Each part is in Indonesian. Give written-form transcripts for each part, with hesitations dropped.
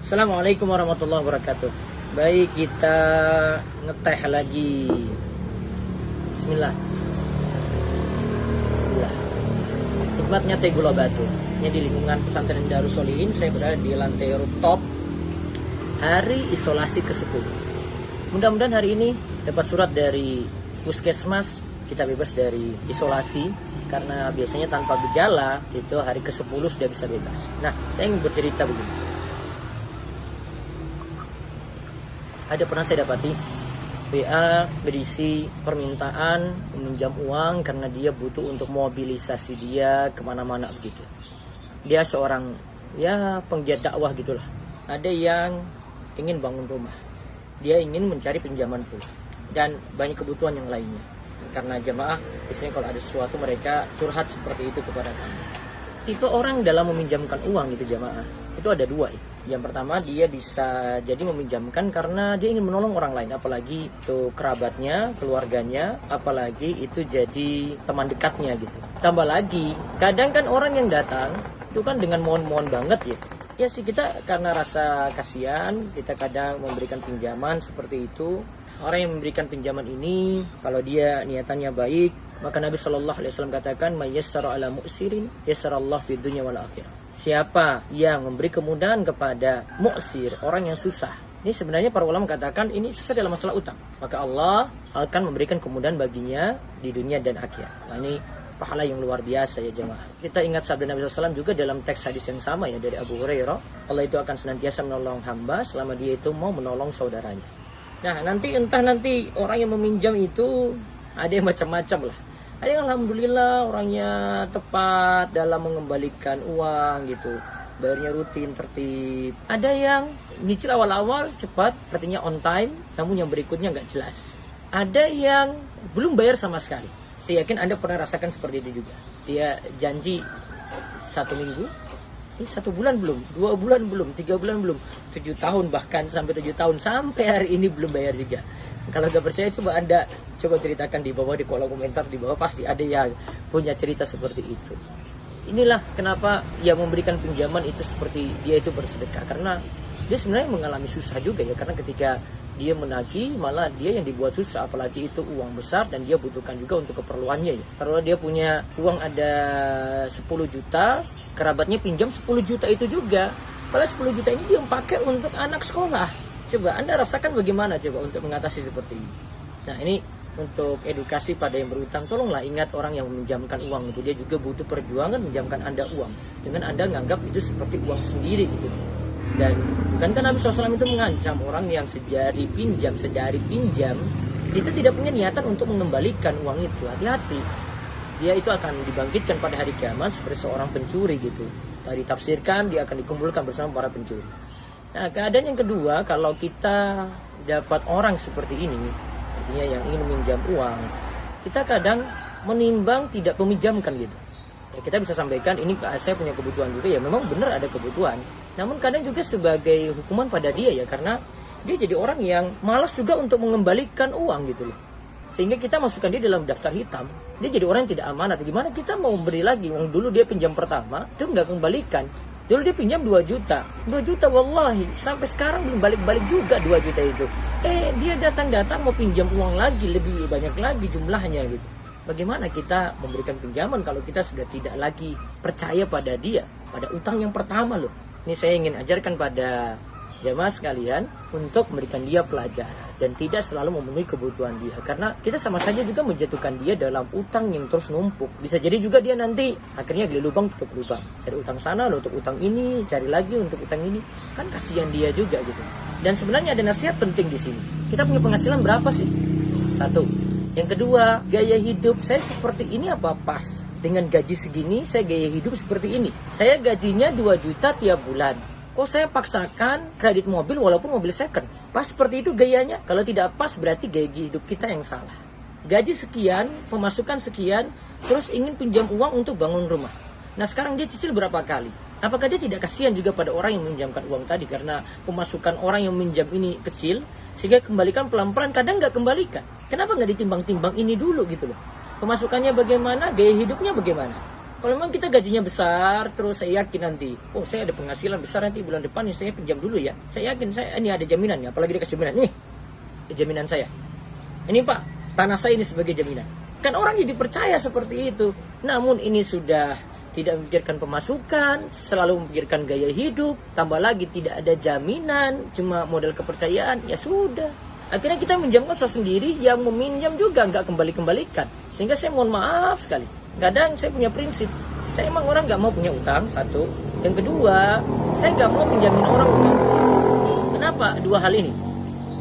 Assalamualaikum warahmatullahi wabarakatuh. Baik, kita ngeteh lagi. Bismillah. Bismillah. Nikmatnya teh gula batu. Ini di lingkungan pesantren Darus Solihin. Saya berada di lantai rooftop. Hari isolasi ke-10. Mudah-mudahan hari ini dapat surat dari puskesmas, kita bebas dari isolasi. Karena biasanya tanpa gejala itu hari ke-10 sudah bisa bebas. Nah, saya ingin bercerita begini. Ada pernah saya dapati WA berisi permintaan meminjam uang karena dia butuh untuk mobilisasi dia kemana-mana begitu. Dia seorang penggiat dakwah gitulah. Ada yang ingin bangun rumah, dia ingin mencari pinjaman pula, dan banyak kebutuhan yang lainnya. Karena jamaah biasanya kalau ada sesuatu mereka curhat seperti itu kepada kami. Tipe orang dalam meminjamkan uang itu jamaah itu ada dua. Yang pertama, dia bisa jadi meminjamkan karena dia ingin menolong orang lain, apalagi itu kerabatnya, keluarganya, apalagi itu jadi teman dekatnya gitu. Tambah lagi, kadang kan orang yang datang itu kan dengan mohon-mohon banget ya. Ya sih, kita karena rasa kasihan, kita kadang memberikan pinjaman seperti itu. Orang yang memberikan pinjaman ini, kalau dia niatannya baik, maka Nabi SAW katakan, "May yassara ala mu'sirin, yassarallahu fid dunya wal akhirah." Siapa yang memberi kemudahan kepada mu'sir, orang yang susah. Ini sebenarnya para ulama katakan ini susah dalam masalah utang. Maka Allah akan memberikan kemudahan baginya di dunia dan akhirat. Nah, ini pahala yang luar biasa ya jemaah. Kita ingat sabda Nabi SAW juga dalam teks hadis yang sama ya dari Abu Hurairah. Allah itu akan senantiasa menolong hamba selama dia itu mau menolong saudaranya. Nah, nanti orang yang meminjam itu ada yang macam-macam lah. Ada yang alhamdulillah orangnya tepat dalam mengembalikan uang gitu, bayarnya rutin, tertib. Ada yang nyicil awal-awal cepat, artinya on time, namun yang berikutnya nggak jelas. Ada yang belum bayar sama sekali. Saya yakin Anda pernah rasakan seperti itu juga. Dia janji 1 minggu, 1 bulan belum, 2 bulan belum, 3 bulan belum, 7 tahun bahkan sampai 7 tahun, sampai hari ini belum bayar juga. Kalau nggak percaya coba Anda ceritakan di bawah, di kolom komentar di bawah, pasti ada yang punya cerita seperti itu. Inilah kenapa yang memberikan pinjaman itu seperti dia itu bersedekah, karena dia sebenarnya mengalami susah juga ya, karena ketika dia menagih malah dia yang dibuat susah, apalagi itu uang besar dan dia butuhkan juga untuk keperluannya ya. Kalau dia punya uang ada 10 juta, kerabatnya pinjam 10 juta itu juga, padahal 10 juta ini dia pakai untuk anak sekolah. Coba Anda rasakan bagaimana coba untuk mengatasi seperti ini. Nah, ini untuk edukasi pada yang berutang, tolonglah ingat orang yang meminjamkan uang itu, dia juga butuh perjuangan meminjamkan Anda uang, dengan Anda menganggap itu seperti uang sendiri gitu. Dan bukankah Nabi SAW itu mengancam orang yang sejari pinjam itu tidak punya niatan untuk mengembalikan uang itu. Hati-hati, dia itu akan dibangkitkan pada hari kiamat seperti seorang pencuri gitu. Tadi tafsirkan dia akan dikumpulkan bersama para pencuri. Nah, keadaan yang kedua, kalau kita dapat orang seperti ini, artinya yang ingin meminjam uang, kita kadang menimbang tidak meminjamkan gitu. Ya, kita bisa sampaikan, ini saya punya kebutuhan juga, ya memang benar ada kebutuhan. Namun kadang juga sebagai hukuman pada dia ya, karena dia jadi orang yang malas juga untuk mengembalikan uang gitu loh. Sehingga kita masukkan dia dalam daftar hitam. Dia jadi orang yang tidak amanat. Gimana kita mau beri lagi? Yang dulu dia pinjam pertama, dia nggak kembalikan. Dulu dia pinjam 2 juta. 2 juta wallahi. Sampai sekarang belum balik-balik juga 2 juta itu. Dia datang-datang mau pinjam uang lagi. Lebih banyak lagi jumlahnya gitu. Bagaimana kita memberikan pinjaman kalau kita sudah tidak lagi percaya pada dia? Pada utang yang pertama loh. Ini saya ingin ajarkan pada jamaah sekalian untuk memberikan dia pelajaran. Dan tidak selalu memenuhi kebutuhan dia. Karena kita sama saja juga menjatuhkan dia dalam utang yang terus numpuk. Bisa jadi juga dia nanti akhirnya gali lubang tutup lubang. Cari utang sana untuk utang ini, cari lagi untuk utang ini. Kan kasihan dia juga gitu. Dan sebenarnya ada nasihat penting di sini. Kita punya penghasilan berapa sih? 1. Yang kedua, gaya hidup saya seperti ini apa pas? Dengan gaji segini, saya gaya hidup seperti ini. Saya gajinya 2 juta tiap bulan. Kok saya paksakan kredit mobil walaupun mobil second? Pas seperti itu gayanya? Kalau tidak pas berarti gaya hidup kita yang salah. Gaji sekian, pemasukan sekian, terus ingin pinjam uang untuk bangun rumah. Nah, sekarang dia cicil berapa kali? Apakah dia tidak kasihan juga pada orang yang meminjamkan uang tadi? Karena pemasukan orang yang meminjam ini kecil, sehingga kembalikan pelan-pelan, kadang nggak kembalikan. Kenapa nggak ditimbang-timbang ini dulu gitu loh? Pemasukannya bagaimana? Gaya hidupnya bagaimana? Kalau memang kita gajinya besar, terus saya yakin nanti, oh saya ada penghasilan besar nanti bulan depan ya, saya pinjam dulu ya. Saya yakin ini ada jaminannya, apalagi dikasih jaminan. Nih, jaminan saya. Ini Pak, tanah saya ini sebagai jaminan. Kan orang jadi percaya seperti itu. Namun ini sudah tidak memikirkan pemasukan, selalu memikirkan gaya hidup, tambah lagi tidak ada jaminan, cuma modal kepercayaan, ya sudah. Akhirnya kita minjamkan sesuatu sendiri, yang meminjam juga nggak kembali-kembalikan. Sehingga saya mohon maaf sekali. Kadang saya punya prinsip, saya emang orang nggak mau punya utang, satu. Yang kedua, saya nggak mau pinjamin orang utang. Kenapa dua hal ini?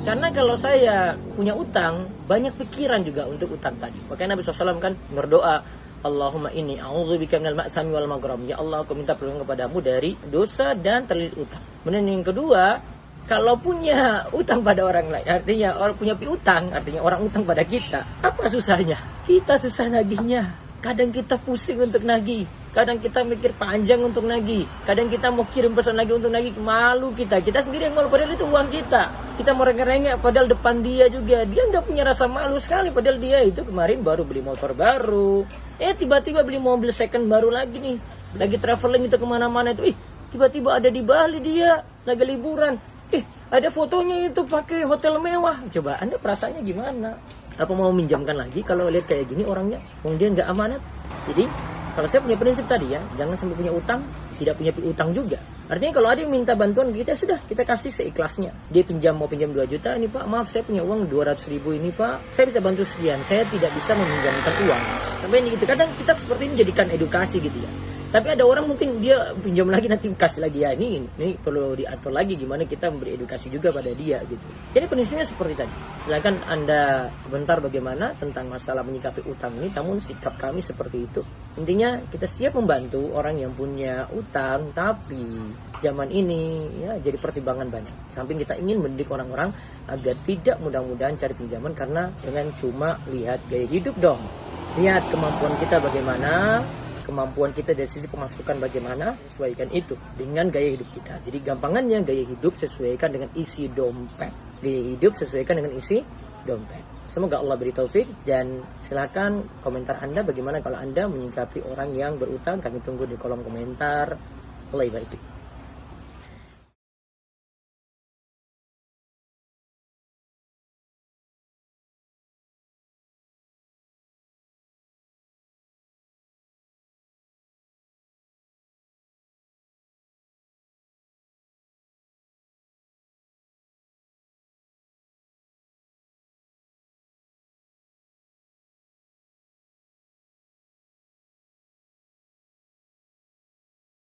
Karena kalau saya punya utang, banyak pikiran juga untuk utang tadi. Makanya Nabi SAW kan berdoa, Allahumma inni a'udzubika minal ma'sami wal maghram. Ya Allah, aku minta perlindungan kepadamu dari dosa dan terlilit utang. Kemudian yang kedua, kalau punya utang pada orang lain, artinya orang punya piutang, artinya orang utang pada kita, apa susahnya? Kita susah nagihnya. Kadang kita pusing untuk nagih, kadang kita mikir panjang untuk nagih, kadang kita mau kirim pesan lagi untuk nagih, malu kita sendiri yang malu, padahal itu uang kita mau rengek-rengek, padahal depan dia juga, dia nggak punya rasa malu sekali, padahal dia itu kemarin baru beli motor baru, tiba-tiba beli mobil second baru lagi nih, lagi traveling itu kemana-mana itu, tiba-tiba ada di Bali dia, lagi liburan, ada fotonya itu pakai hotel mewah, coba Anda perasaannya gimana? Apa mau minjamkan lagi kalau lihat kayak gini orangnya, dia nggak amanat. Jadi kalau saya punya prinsip tadi ya, jangan sampai punya utang, tidak punya piutang juga. Artinya kalau ada yang minta bantuan kita, sudah kita kasih seikhlasnya. Dia mau pinjam 2 juta, ini Pak, maaf saya punya uang 200 ribu ini Pak, saya bisa bantu sekian, saya tidak bisa meminjamkan uang. Sampai ini gitu, kadang kita seperti ini jadikan edukasi gitu ya. Tapi ada orang mungkin dia pinjam lagi nanti kasih lagi ya, ini perlu diatur lagi gimana kita memberi edukasi juga pada dia gitu. Jadi prinsipnya seperti tadi. Silakan Anda komentar bagaimana tentang masalah menyikapi utang ini, namun sikap kami seperti itu. Intinya kita siap membantu orang yang punya utang, tapi zaman ini ya jadi pertimbangan banyak. Samping kita ingin mendidik orang-orang agar tidak mudah-mudahan cari pinjaman, karena jangan cuma lihat gaya hidup dong. Lihat kemampuan kita bagaimana, kemampuan kita dari sisi pemasukan bagaimana, sesuaikan itu dengan gaya hidup kita. Jadi gampangannya gaya hidup sesuaikan dengan isi dompet. Gaya hidup sesuaikan dengan isi dompet. Semoga Allah beri taufik, dan silakan komentar Anda bagaimana kalau Anda menyikapi orang yang berutang. Kami tunggu di kolom komentar. Allah ibarik.